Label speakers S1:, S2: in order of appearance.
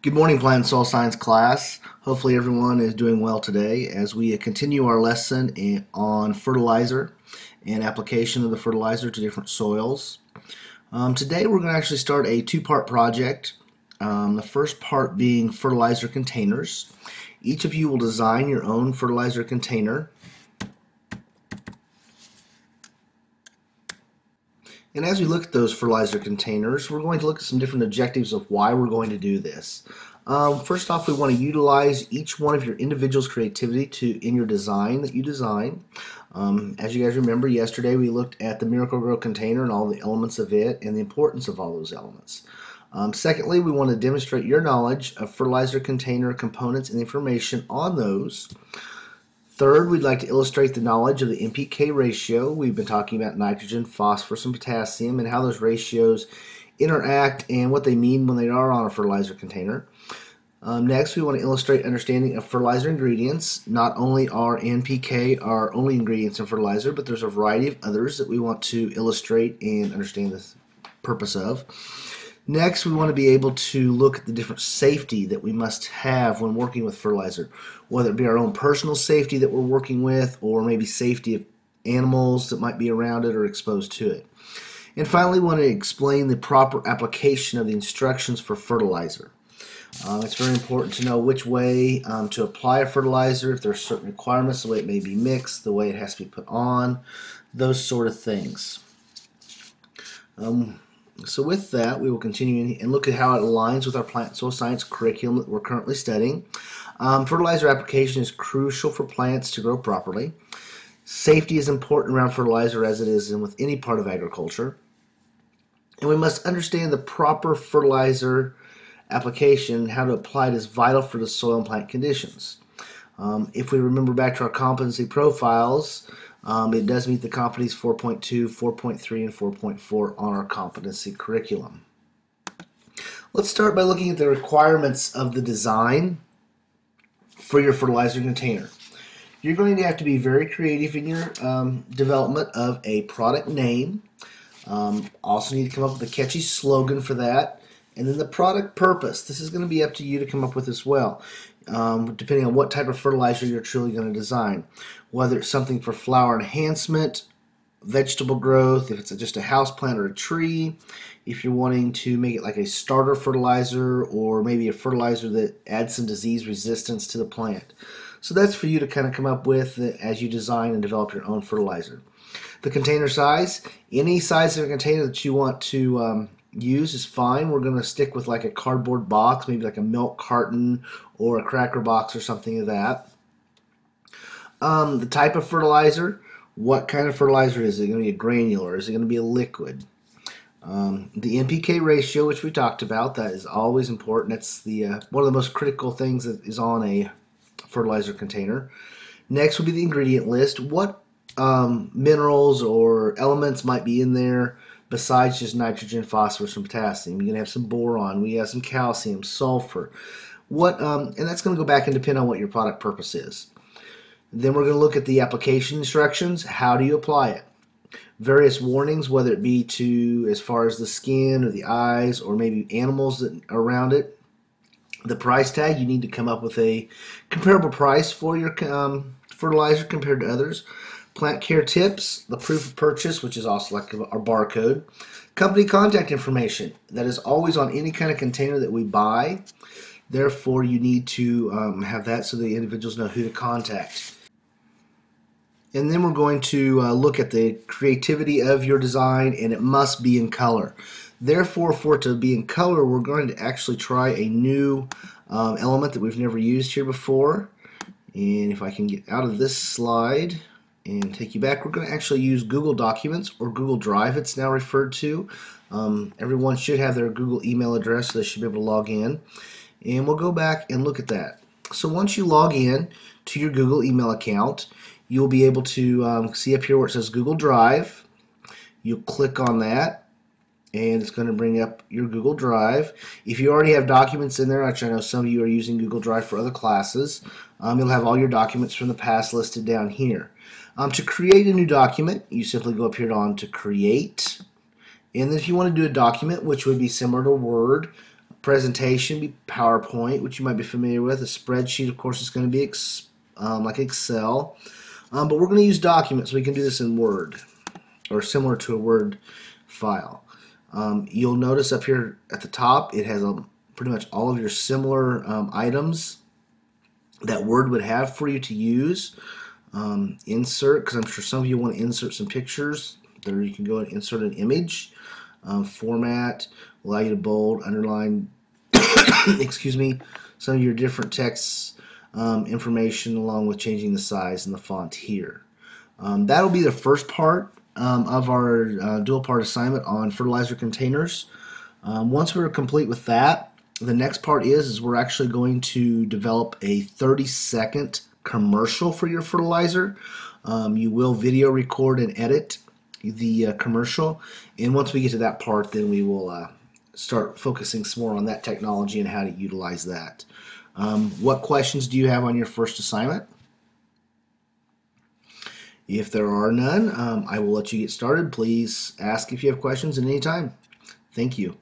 S1: Good morning, Plant and Soil Science class. Hopefully everyone is doing well today as we continue our lesson on fertilizer and application of the fertilizer to different soils. Today we're going to actually start a two-part project. The first part being fertilizer containers. Each of you will design your own fertilizer container. And as we look at those fertilizer containers, we're going to look at some different objectives of why we're going to do this. First off, we want to utilize each one of your individual's creativity in your design that you design. As you guys remember, yesterday we looked at the Miracle-Gro container and all the elements of it and the importance of all those elements. Secondly, we want to demonstrate your knowledge of fertilizer container components and information on those. Third, we'd like to illustrate the knowledge of the NPK ratio. We've been talking about nitrogen, phosphorus, and potassium and how those ratios interact and what they mean when they are on a fertilizer container. Next, we want to illustrate understanding of fertilizer ingredients. Not only are NPK our only ingredients in fertilizer, but there's a variety of others that we want to illustrate and understand the purpose of. Next, we want to be able to look at the different safety that we must have when working with fertilizer, whether it be our own personal safety that we're working with or maybe safety of animals that might be around it or exposed to it. And finally, we want to explain the proper application of the instructions for fertilizer. It's very important to know which way to apply a fertilizer, if there are certain requirements, the way it may be mixed, the way it has to be put on, those sort of things. So with that, we will continue and look at how it aligns with our plant and soil science curriculum that we're currently studying. Fertilizer application is crucial for plants to grow properly. Safety is important around fertilizer as it is with any part of agriculture. And we must understand the proper fertilizer application, how to apply it is vital for the soil and plant conditions. If we remember back to our competency profiles, it does meet the competencies 4.2, 4.3, and 4.4 on our competency curriculum. Let's start by looking at the requirements of the design for your fertilizer container. You're going to have to be very creative in your development of a product name. Also need to come up with a catchy slogan for that. And then the product purpose. This is going to be up to you to come up with as well, depending on what type of fertilizer you're truly going to design. Whether it's something for flower enhancement, vegetable growth, if it's just a house plant or a tree, if you're wanting to make it like a starter fertilizer or maybe a fertilizer that adds some disease resistance to the plant. So that's for you to kind of come up with as you design and develop your own fertilizer. The container size, any size of a container that you want to use is fine. We're going to stick with like a cardboard box, maybe like a milk carton or a cracker box or something of that. The type of fertilizer, what kind of fertilizer is it? Going to be a granular? Is it going to be a liquid? The NPK ratio, which we talked about, that is always important. That's the one of the most critical things that is on a fertilizer container. Next will be the ingredient list. What minerals or elements might be in there besides just nitrogen, phosphorus, and potassium? You're going to have some boron, we have some calcium, sulfur. And that's going to go back and depend on what your product purpose is. Then we're going to look at the application instructions. How do you apply it? Various warnings, whether it be to as far as the skin or the eyes or maybe animals that are around it. The price tag, you need to come up with a comparable price for your fertilizer compared to others. Plant care tips, the proof of purchase, which is also like our barcode. Company contact information, that is always on any kind of container that we buy. Therefore, you need to have that so the individuals know who to contact. And then we're going to look at the creativity of your design, and it must be in color. Therefore, for it to be in color, we're going to actually try a new element that we've never used here before. And if I can get out of this slide and take you back, we're going to actually use Google Documents, or Google Drive it's now referred to. Everyone should have their Google email address, so they should be able to log in. And we'll go back and look at that. So once you log in to your Google email account, you'll be able to see up here where it says Google Drive. You'll click on that, and it's going to bring up your Google Drive. If you already have documents in there, which I know some of you are using Google Drive for other classes, you'll have all your documents from the past listed down here. To create a new document, you simply go up here to Create. And then if you want to do a document, which would be similar to Word, Presentation be PowerPoint, which you might be familiar with. A spreadsheet, of course, is going to be like Excel. But we're going to use documents, so we can do this in Word, or similar to a Word file. You'll notice up here at the top, it has pretty much all of your similar items that Word would have for you to use. Insert, because I'm sure some of you want to insert some pictures. There you can go and insert an image. Format, allow you to bold, underline, excuse me, some of your different texts, information, along with changing the size and the font here. That'll be the first part of our dual part assignment on fertilizer containers. Once we're complete with that, the next part is we're actually going to develop a 30-second commercial for your fertilizer. You will video record and edit the commercial, and once we get to that part, then we will start focusing some more on that technology and how to utilize that. What questions do you have on your first assignment? If there are none, I will let you get started. Please ask if you have questions at any time. Thank you.